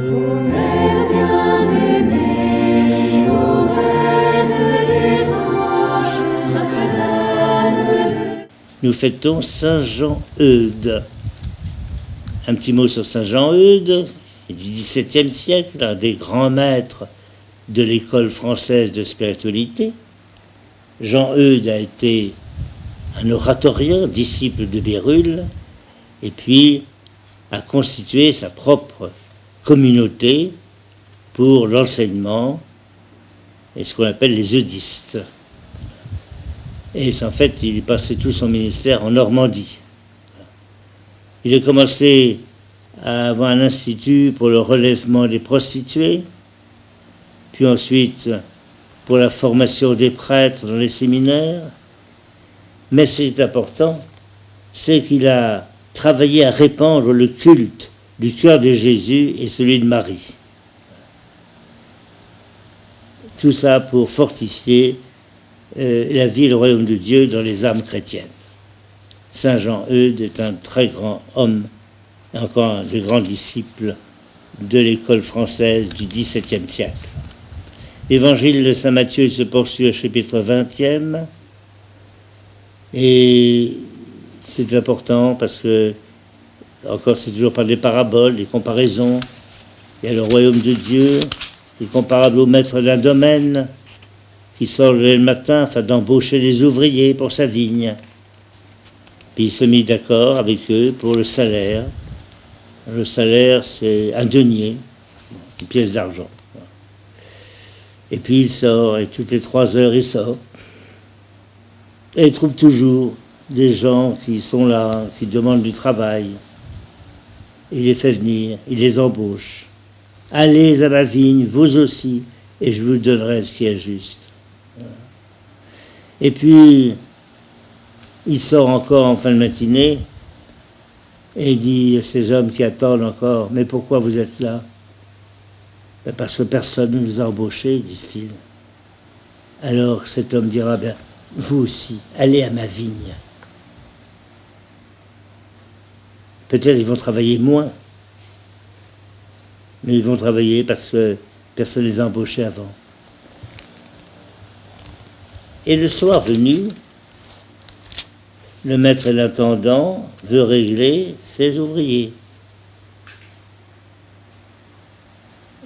Ô Mère bien-aimée, ô Reine des anges, Notre-Dame de... Nous fêtons Saint Jean-Eudes. Un petit mot sur Saint Jean-Eudes, du XVIIe siècle, un des grands maîtres de l'école française de spiritualité. Jean-Eudes a été un oratorien, disciple de Bérulle, et puis a constitué sa propre communauté pour l'enseignement et ce qu'on appelle les eudistes. Et en fait, il est passé tout son ministère en Normandie. Il a commencé à avoir un institut pour le relèvement des prostituées, puis ensuite pour la formation des prêtres dans les séminaires. Mais ce qui est important, c'est qu'il a travaillé à répandre le culte du cœur de Jésus et celui de Marie. Tout ça pour fortifier la vie et le royaume de Dieu dans les âmes chrétiennes. Saint Jean-Eudes est un très grand homme, et encore un des grands disciples de l'école française du XVIIe siècle. L'évangile de Saint Matthieu se poursuit au chapitre 20e, et c'est important parce que, encore c'est toujours par des paraboles, des comparaisons. Il y a le royaume de Dieu, qui est comparable au maître d'un domaine, qui sort le matin afin d'embaucher des ouvriers pour sa vigne. Puis il se mit d'accord avec eux pour le salaire. Le salaire, c'est un denier, une pièce d'argent. Et puis il sort, et toutes les 3 heures, il sort. Et il trouve toujours des gens qui sont là, qui demandent du travail. Il les fait venir, il les embauche. Allez à ma vigne, vous aussi, et je vous donnerai ce qui est juste. Et puis, il sort encore en fin de matinée et il dit à ces hommes qui attendent encore, « Mais pourquoi vous êtes là ?»« Ben parce que personne ne nous a embauchés, disent-ils. Alors cet homme dira, « Bien, vous aussi, allez à ma vigne. » Peut-être ils vont travailler moins, mais ils vont travailler parce que personne ne les a embauchés avant. Et le soir venu, le maître et l'intendant veut régler ses ouvriers.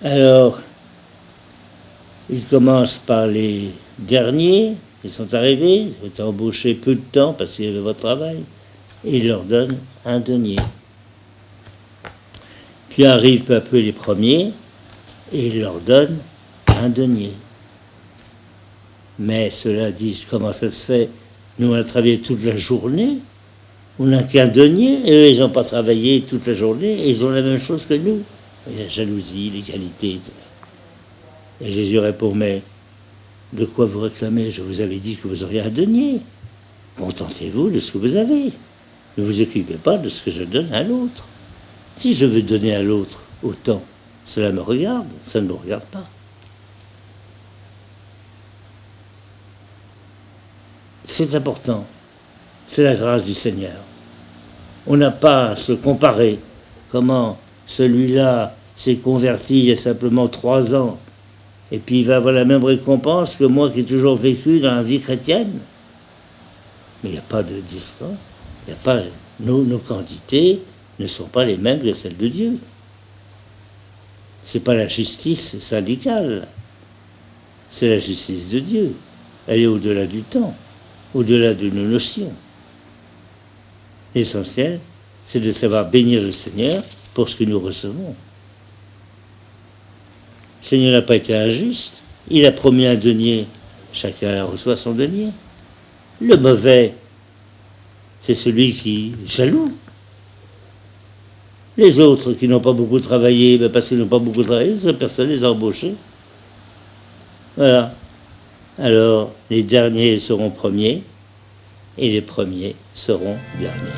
Alors, il commence par les derniers, ils sont arrivés, ils ont été embauchés peu de temps parce qu'il y avait votre travail, et il leur donne un denier. Puis arrivent peu à peu les premiers, et il leur donne un denier. Mais ceux-là disent, comment ça se fait? Nous, on a travaillé toute la journée, on n'a qu'un denier, et eux, ils n'ont pas travaillé toute la journée, et ils ont la même chose que nous. Et la jalousie, l'égalité, etc. Et Jésus répond, mais de quoi vous réclamez? Je vous avais dit que vous auriez un denier. Contentez-vous de ce que vous avez. Ne vous occupez pas de ce que je donne à l'autre. Si je veux donner à l'autre autant, cela me regarde, ça ne me regarde pas. C'est important. C'est la grâce du Seigneur. On n'a pas à se comparer. Comment celui-là s'est converti il y a simplement 3 ans et puis il va avoir la même récompense que moi qui ai toujours vécu dans la vie chrétienne. Mais il n'y a pas de distance. Il n'y a pas, nos quantités ne sont pas les mêmes que celles de Dieu. Ce n'est pas la justice syndicale. C'est la justice de Dieu. Elle est au-delà du temps, au-delà de nos notions. L'essentiel, c'est de savoir bénir le Seigneur pour ce que nous recevons. Le Seigneur n'a pas été injuste. Il a promis un denier. Chacun reçoit son denier. Le mauvais, c'est celui qui est jaloux. Les autres qui n'ont pas beaucoup travaillé, parce qu'ils n'ont pas beaucoup travaillé, personne ne les a embauchés. Voilà. Alors, les derniers seront premiers, et les premiers seront derniers.